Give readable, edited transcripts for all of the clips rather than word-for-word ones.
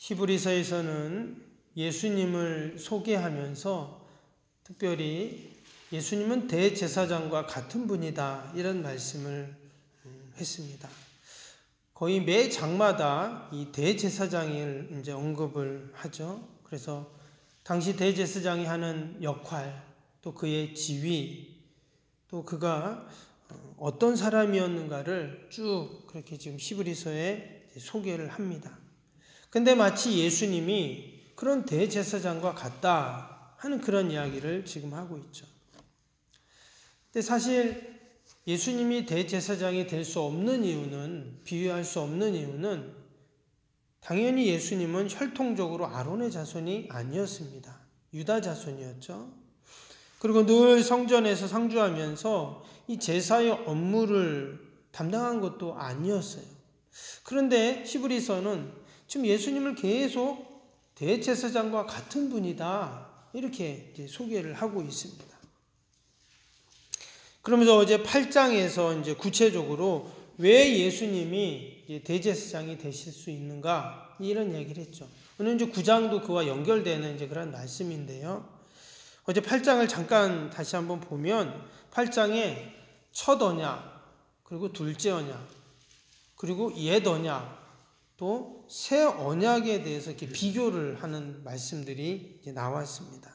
히브리서에서는 예수님을 소개하면서 특별히 예수님은 대제사장과 같은 분이다 이런 말씀을 했습니다. 거의 매 장마다 이 대제사장을 이제 언급을 하죠. 그래서 당시 대제사장이 하는 역할, 또 그의 지위, 또 그가 어떤 사람이었는가를 쭉 그렇게 지금 히브리서에 소개를 합니다. 근데 마치 예수님이 그런 대제사장과 같다 하는 그런 이야기를 지금 하고 있죠. 근데 사실 예수님이 대제사장이 될 수 없는 이유는, 비유할 수 없는 이유는 당연히 예수님은 혈통적으로 아론의 자손이 아니었습니다. 유다 자손이었죠. 그리고 늘 성전에서 상주하면서 이 제사의 업무를 담당한 것도 아니었어요. 그런데 히브리서는 지금 예수님을 계속 대제사장과 같은 분이다 이렇게 이제 소개를 하고 있습니다. 그러면서 어제 8장에서 이제 구체적으로 왜 예수님이 대제사장이 되실 수 있는가 이런 얘기를 했죠. 오늘 이제 9장도 그와 연결되는 이제 그런 말씀인데요. 어제 8장을 잠깐 다시 한번 보면 8장에 첫 언약, 그리고 둘째 언약, 그리고 옛 언약, 또 새 언약에 대해서 이렇게 비교를 하는 말씀들이 이제 나왔습니다.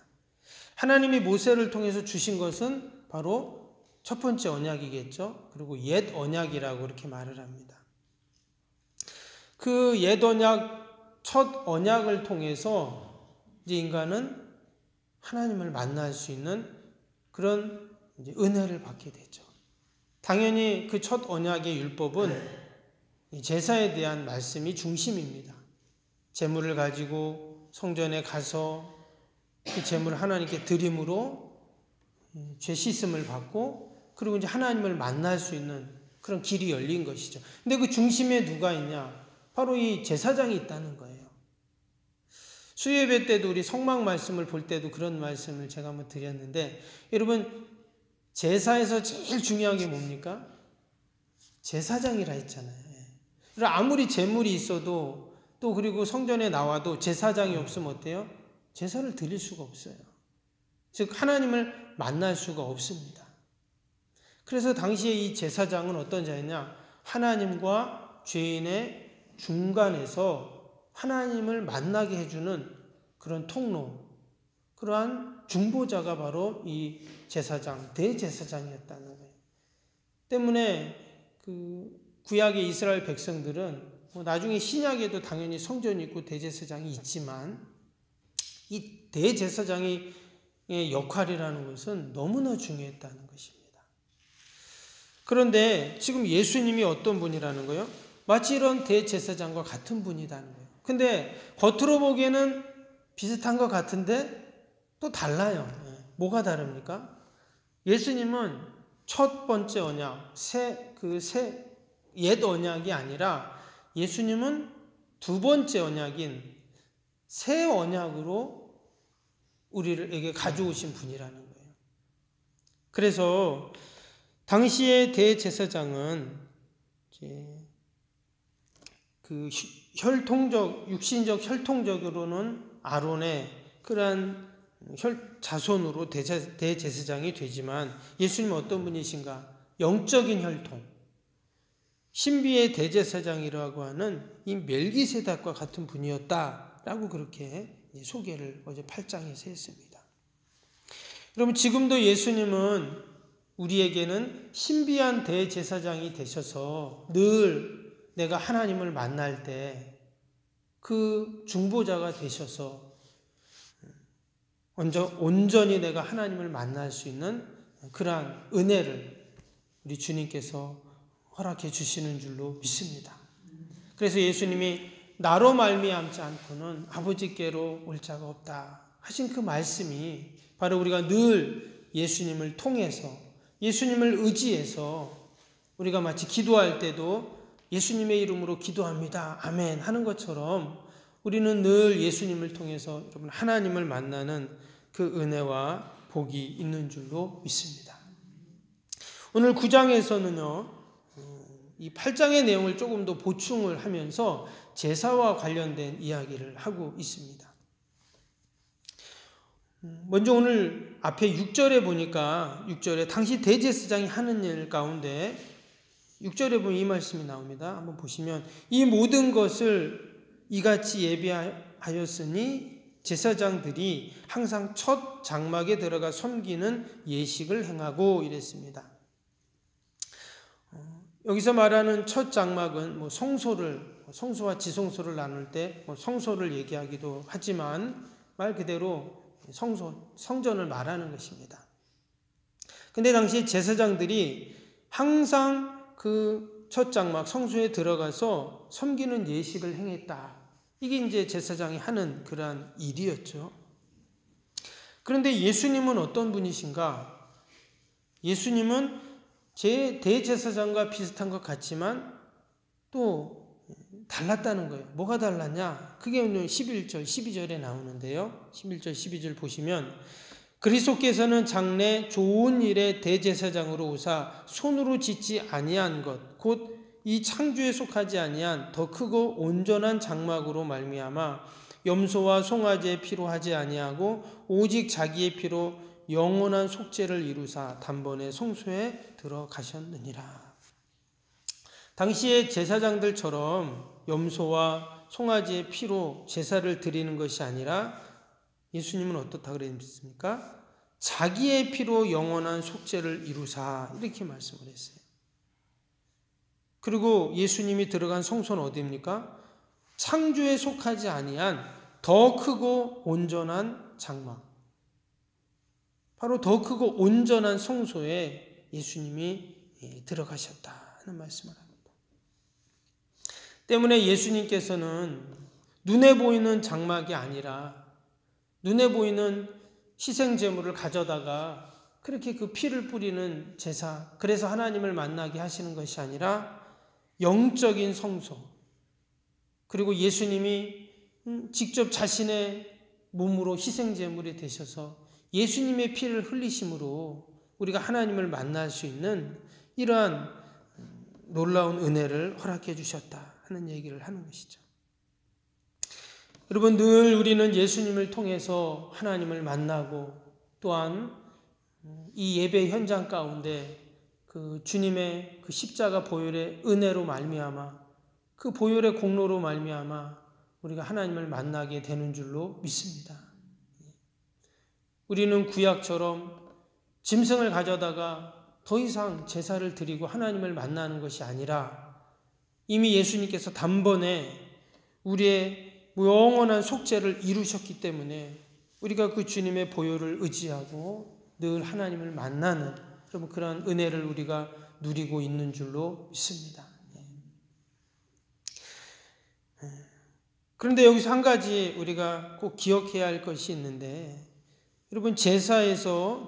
하나님이 모세를 통해서 주신 것은 바로 첫 번째 언약이겠죠. 그리고 옛 언약이라고 이렇게 말을 합니다. 그 옛 언약, 첫 언약을 통해서 이제 인간은 하나님을 만날 수 있는 그런 이제 은혜를 받게 되죠. 당연히 그 첫 언약의 율법은 제사에 대한 말씀이 중심입니다. 제물을 가지고 성전에 가서 그 제물을 하나님께 드림으로 죄 씻음을 받고 그리고 이제 하나님을 만날 수 있는 그런 길이 열린 것이죠. 근데 그 중심에 누가 있냐? 바로 이 제사장이 있다는 거예요. 수요예배 때도 우리 성막 말씀을 볼 때도 그런 말씀을 제가 한번 드렸는데 여러분 제사에서 제일 중요한 게 뭡니까? 제사장이라 했잖아요. 아무리 제물이 있어도 또 그리고 성전에 나와도 제사장이 없으면 어때요? 제사를 드릴 수가 없어요. 즉 하나님을 만날 수가 없습니다. 그래서 당시에 이 제사장은 어떤 자였냐? 하나님과 죄인의 중간에서 하나님을 만나게 해주는 그런 통로, 그러한 중보자가 바로 이 제사장, 대제사장이었다는 거예요. 때문에 그 구약의 이스라엘 백성들은 나중에 신약에도 당연히 성전이 있고 대제사장이 있지만 이 대제사장의 역할이라는 것은 너무나 중요했다는 것입니다. 그런데 지금 예수님이 어떤 분이라는 거예요? 마치 이런 대제사장과 같은 분이라는 거예요. 근데 겉으로 보기에는 비슷한 것 같은데 또 달라요. 뭐가 다릅니까? 예수님은 첫 번째 언약, 옛 언약이 아니라 예수님은 두 번째 언약인 새 언약으로 우리에게 가져오신 분이라는 거예요. 그래서 당시의 대제사장은 그 육신적 혈통적으로는 아론의 그러한 자손으로 대제사장이 되지만 예수님은 어떤 분이신가? 영적인 혈통, 신비의 대제사장이라고 하는 이 멜기세덱과 같은 분이었다라고 그렇게 소개를 어제 8장에서 했습니다. 여러분 지금도 예수님은 우리에게는 신비한 대제사장이 되셔서 늘 내가 하나님을 만날 때 그 중보자가 되셔서 온전히 내가 하나님을 만날 수 있는 그러한 은혜를 우리 주님께서 허락해 주시는 줄로 믿습니다. 그래서 예수님이 나로 말미암지 않고는 아버지께로 올 자가 없다 하신 그 말씀이 바로 우리가 늘 예수님을 통해서 예수님을 의지해서 우리가 마치 기도할 때도 예수님의 이름으로 기도합니다. 아멘 하는 것처럼 우리는 늘 예수님을 통해서 여러분 하나님을 만나는 그 은혜와 복이 있는 줄로 믿습니다. 오늘 9장에서는요. 이 8장의 내용을 조금 더 보충을 하면서 제사와 관련된 이야기를 하고 있습니다. 먼저 오늘 앞에 6절에 보니까 6절에 당시 대제사장이 하는 일 가운데 6절에 보면 이 말씀이 나옵니다. 한번 보시면 이 모든 것을 이같이 예비하였으니 제사장들이 항상 첫 장막에 들어가 섬기는 예식을 행하고 이랬습니다. 여기서 말하는 첫 장막은 성소와 지성소를 나눌 때 성소를 얘기하기도 하지만 말 그대로 성전을 말하는 것입니다. 근데 당시 제사장들이 항상 그 첫 장막 성소에 들어가서 섬기는 예식을 행했다. 이게 이제 제사장이 하는 그러한 일이었죠. 그런데 예수님은 어떤 분이신가? 예수님은 제 대제사장과 비슷한 것 같지만 또 달랐다는 거예요. 뭐가 달랐냐? 그게 오늘 11절, 12절에 나오는데요. 11절, 12절 보시면 그리스도께서는 장래 좋은 일의 대제사장으로 오사 손으로 짓지 아니한 것, 곧 이 창조에 속하지 아니한 더 크고 온전한 장막으로 말미암아 염소와 송아지의 피로 하지 아니하고 오직 자기의 피로 영원한 속죄를 이루사 단번에 성소에 들어가셨느니라. 당시의 제사장들처럼 염소와 송아지의 피로 제사를 드리는 것이 아니라 예수님은 어떻다 그랬습니까? 자기의 피로 영원한 속죄를 이루사 이렇게 말씀을 했어요. 그리고 예수님이 들어간 성소는 어디입니까? 창조에 속하지 아니한 더 크고 온전한 장막. 바로 더 크고 온전한 성소에 예수님이 들어가셨다 하는 말씀을 합니다. 때문에 예수님께서는 눈에 보이는 장막이 아니라 눈에 보이는 희생제물을 가져다가 그렇게 그 피를 뿌리는 제사, 그래서 하나님을 만나게 하시는 것이 아니라 영적인 성소, 그리고 예수님이 직접 자신의 몸으로 희생제물이 되셔서 예수님의 피를 흘리심으로 우리가 하나님을 만날 수 있는 이러한 놀라운 은혜를 허락해 주셨다 하는 얘기를 하는 것이죠. 여러분, 늘 우리는 예수님을 통해서 하나님을 만나고 또한 이 예배 현장 가운데 그 주님의 그 십자가 보혈의 은혜로 말미암아 그 보혈의 공로로 말미암아 우리가 하나님을 만나게 되는 줄로 믿습니다. 우리는 구약처럼 짐승을 가져다가 더 이상 제사를 드리고 하나님을 만나는 것이 아니라 이미 예수님께서 단번에 우리의 영원한 속죄를 이루셨기 때문에 우리가 그 주님의 보혈을 의지하고 늘 하나님을 만나는 여러분 그런 은혜를 우리가 누리고 있는 줄로 믿습니다. 그런데 여기서 한 가지 우리가 꼭 기억해야 할 것이 있는데 여러분 제사에서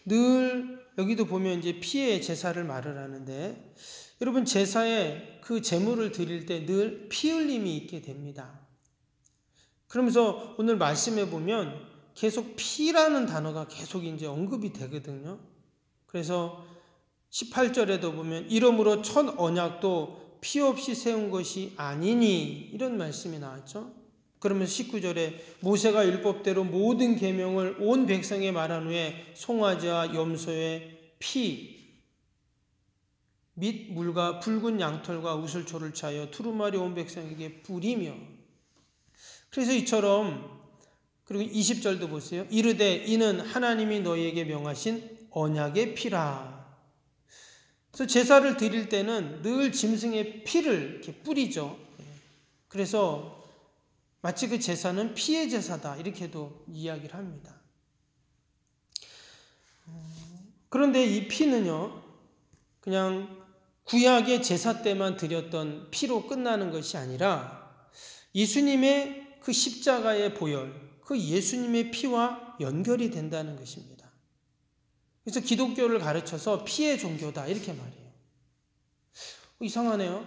늘 여기도 보면 이제 피의 제사를 말을 하는데 여러분 제사에 그 제물을 드릴 때 늘 피 흘림이 있게 됩니다. 그러면서 오늘 말씀해 보면 계속 피라는 단어가 계속 이제 언급이 되거든요. 그래서 18절에도 보면 이러므로 첫 언약도 피 없이 세운 것이 아니니 이런 말씀이 나왔죠. 그러면서 19절에 모세가 율법대로 모든 계명을 온 백성에 말한 후에 송아지와 염소의 피 및 물과 붉은 양털과 우슬초를 차여 두루마리 온 백성에게 뿌리며 그래서 이처럼 그리고 20절도 보세요. 이르되 이는 하나님이 너희에게 명하신 언약의 피라. 그래서 제사를 드릴 때는 늘 짐승의 피를 이렇게 뿌리죠. 그래서 마치 그 제사는 피의 제사다 이렇게도 이야기를 합니다. 그런데 이 피는요 그냥 구약의 제사 때만 드렸던 피로 끝나는 것이 아니라 예수님의 그 십자가의 보혈 그 예수님의 피와 연결이 된다는 것입니다. 그래서 기독교를 가르쳐서 피의 종교다 이렇게 말해요. 이상하네요.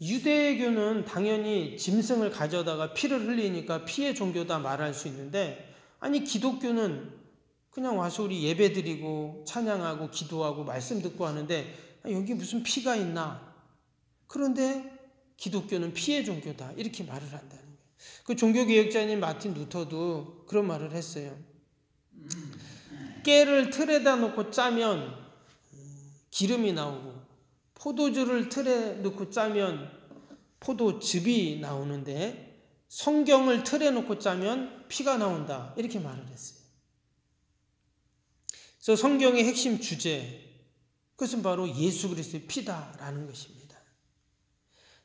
유대교는 당연히 짐승을 가져다가 피를 흘리니까 피의 종교다 말할 수 있는데 아니 기독교는 그냥 와서 우리 예배드리고 찬양하고 기도하고 말씀 듣고 하는데 여기 무슨 피가 있나? 그런데 기독교는 피의 종교다. 이렇게 말을 한다는 거예요. 그 종교개혁자인 마틴 루터도 그런 말을 했어요. 깨를 틀에다 놓고 짜면 기름이 나오고 포도주를 틀에 넣고 짜면 포도즙이 나오는데 성경을 틀에 놓고 짜면 피가 나온다. 이렇게 말을 했어요. 그래서 성경의 핵심 주제, 그것은 바로 예수 그리스도의 피다라는 것입니다.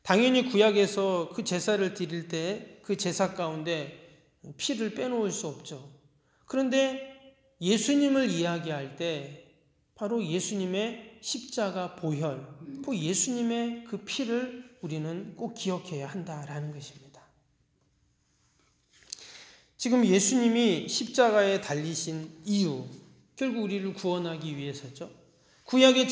당연히 구약에서 그 제사를 드릴 때 그 제사 가운데 피를 빼놓을 수 없죠. 그런데 예수님을 이야기할 때 바로 예수님의 십자가 보혈, 예수님의 그 피를 우리는 꼭 기억해야 한다라는 것입니다. 지금 예수님이 십자가에 달리신 이유, 결국 우리를 구원하기 위해서죠. 구약의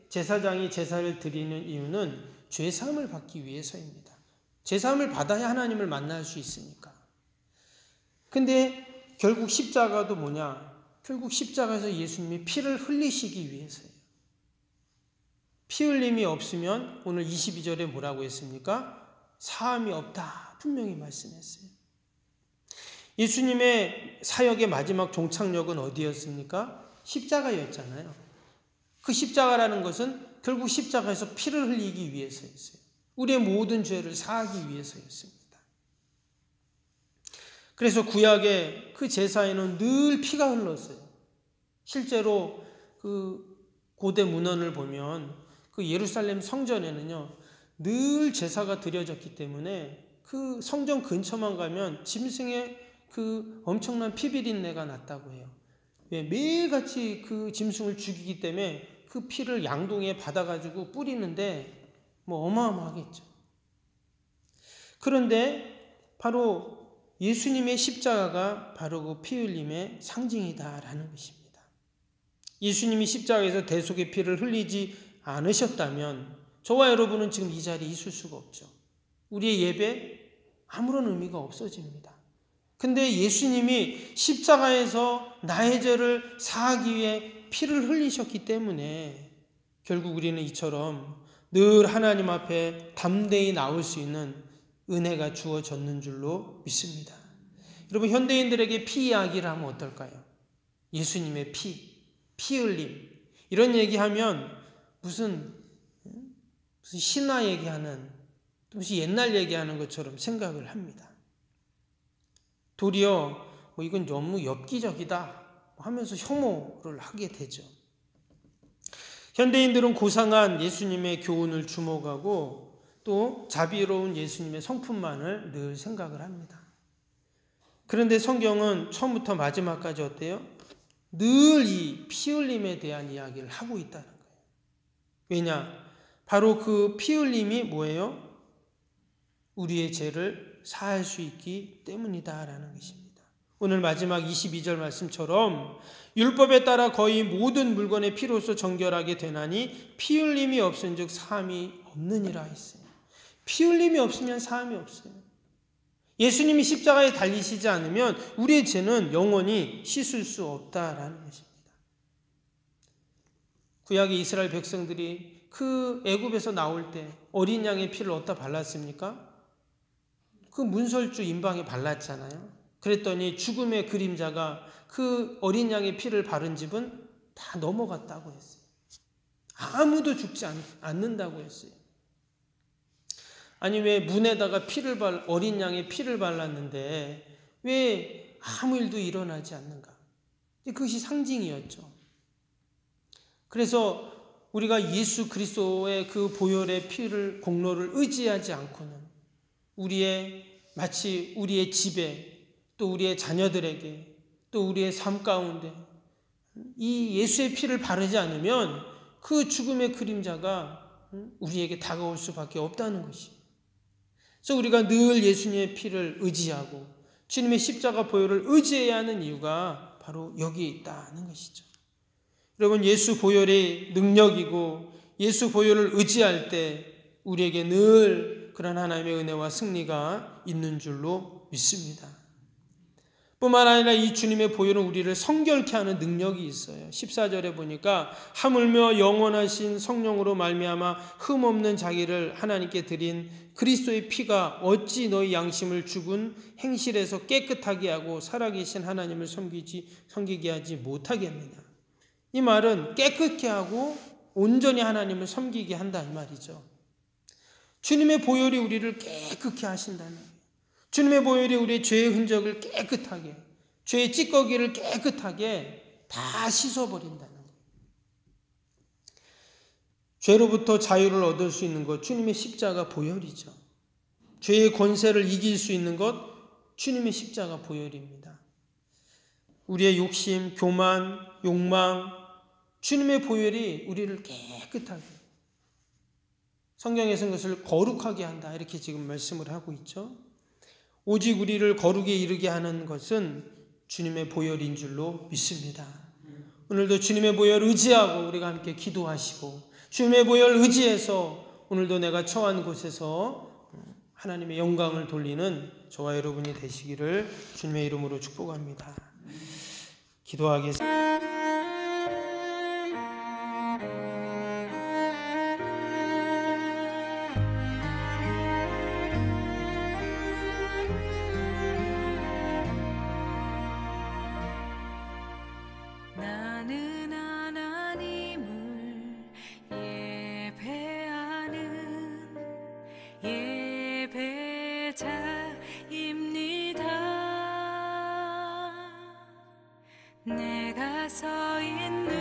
제사장이 제사를 드리는 이유는 죄사함을 받기 위해서입니다. 죄사함을 받아야 하나님을 만날 수 있으니까. 근데 결국 십자가도 뭐냐? 결국 십자가에서 예수님이 피를 흘리시기 위해서예요. 피 흘림이 없으면 오늘 22절에 뭐라고 했습니까? 사함이 없다. 분명히 말씀했어요. 예수님의 사역의 마지막 종착역은 어디였습니까? 십자가였잖아요. 그 십자가라는 것은 결국 십자가에서 피를 흘리기 위해서였어요. 우리의 모든 죄를 사하기 위해서였습니다. 그래서 구약의 그 제사에는 늘 피가 흘렀어요. 실제로 그 고대 문헌을 보면 그 예루살렘 성전에는요, 늘 제사가 드려졌기 때문에 그 성전 근처만 가면 짐승의 그 엄청난 피 비린내가 났다고 해요. 매일같이 그 짐승을 죽이기 때문에 그 피를 양동이에 받아가지고 뿌리는데 뭐 어마어마하겠죠. 그런데 바로 예수님의 십자가가 바로 그 피 흘림의 상징이다라는 것입니다. 예수님이 십자가에서 대속의 피를 흘리지 않으셨다면 저와 여러분은 지금 이 자리에 있을 수가 없죠. 우리의 예배 아무런 의미가 없어집니다. 근데 예수님이 십자가에서 나의 죄를 사하기 위해 피를 흘리셨기 때문에 결국 우리는 이처럼 늘 하나님 앞에 담대히 나올 수 있는 은혜가 주어졌는 줄로 믿습니다. 여러분, 현대인들에게 피 이야기를 하면 어떨까요? 예수님의 피 흘림. 이런 얘기하면 무슨 신화 얘기하는, 무슨 옛날 얘기하는 것처럼 생각을 합니다. 도리어 이건 너무 엽기적이다 하면서 혐오를 하게 되죠. 현대인들은 고상한 예수님의 교훈을 주목하고 또 자비로운 예수님의 성품만을 늘 생각을 합니다. 그런데 성경은 처음부터 마지막까지 어때요? 늘 이 피 흘림에 대한 이야기를 하고 있다는 거예요. 왜냐? 바로 그 피 흘림이 뭐예요? 우리의 죄를 사할 수 있기 때문이다라는 것입니다. 오늘 마지막 22절 말씀처럼 율법에 따라 거의 모든 물건의 피로서 정결하게 되나니 피 흘림이 없은즉 사함이 없느니라 했어요. 피 흘림이 없으면 사함이 없어요. 예수님이 십자가에 달리시지 않으면 우리의 죄는 영원히 씻을 수 없다라는 것입니다. 구약의 이스라엘 백성들이 그 애굽에서 나올 때 어린 양의 피를 어디다 발랐습니까? 그 문설주 임방에 발랐잖아요. 그랬더니 죽음의 그림자가 그 어린 양의 피를 바른 집은 다 넘어갔다고 했어요. 아무도 죽지 않는다고 했어요. 아니, 왜 문에다가 어린 양의 피를 발랐는데 왜 아무 일도 일어나지 않는가? 그것이 상징이었죠. 그래서 우리가 예수 그리스도의 그 보혈의 피를, 공로를 의지하지 않고는 마치 우리의 집에 또 우리의 자녀들에게 또 우리의 삶 가운데 이 예수의 피를 바르지 않으면 그 죽음의 그림자가 우리에게 다가올 수밖에 없다는 것이에요. 그래서 우리가 늘 예수님의 피를 의지하고 주님의 십자가 보혈을 의지해야 하는 이유가 바로 여기에 있다는 것이죠. 여러분, 예수 보혈의 능력이고 예수 보혈을 의지할 때 우리에게 늘 그런 하나님의 은혜와 승리가 있는 줄로 믿습니다. 뿐만 아니라 이 주님의 보혈은 우리를 성결케 하는 능력이 있어요. 14절에 보니까 하물며 영원하신 성령으로 말미암아 흠없는 자기를 하나님께 드린 그리스도의 피가 어찌 너희 양심을 죽은 행실에서 깨끗하게 하고 살아계신 하나님을 섬기게 하지 못하겠느냐. 이 말은 깨끗게 하고 온전히 하나님을 섬기게 한다 이 말이죠. 주님의 보혈이 우리를 깨끗게 하신다는 거예요. 주님의 보혈이 우리의 죄의 흔적을 깨끗하게, 죄의 찌꺼기를 깨끗하게 다 씻어버린다는 거예요. 죄로부터 자유를 얻을 수 있는 것, 주님의 십자가 보혈이죠. 죄의 권세를 이길 수 있는 것, 주님의 십자가 보혈입니다. 우리의 욕심, 교만, 욕망, 주님의 보혈이 우리를 깨끗하게, 성경에서는 그것을 거룩하게 한다 이렇게 지금 말씀을 하고 있죠. 오직 우리를 거룩에 이르게 하는 것은 주님의 보혈인 줄로 믿습니다. 오늘도 주님의 보혈 의지하고 우리가 함께 기도하시고 주님의 보혈 의지해서 오늘도 내가 처한 곳에서 하나님의 영광을 돌리는 저와 여러분이 되시기를 주님의 이름으로 축복합니다. 기도하겠습니다. 나는 하나님을 예배하는 예배자입니다. 내가 서 있는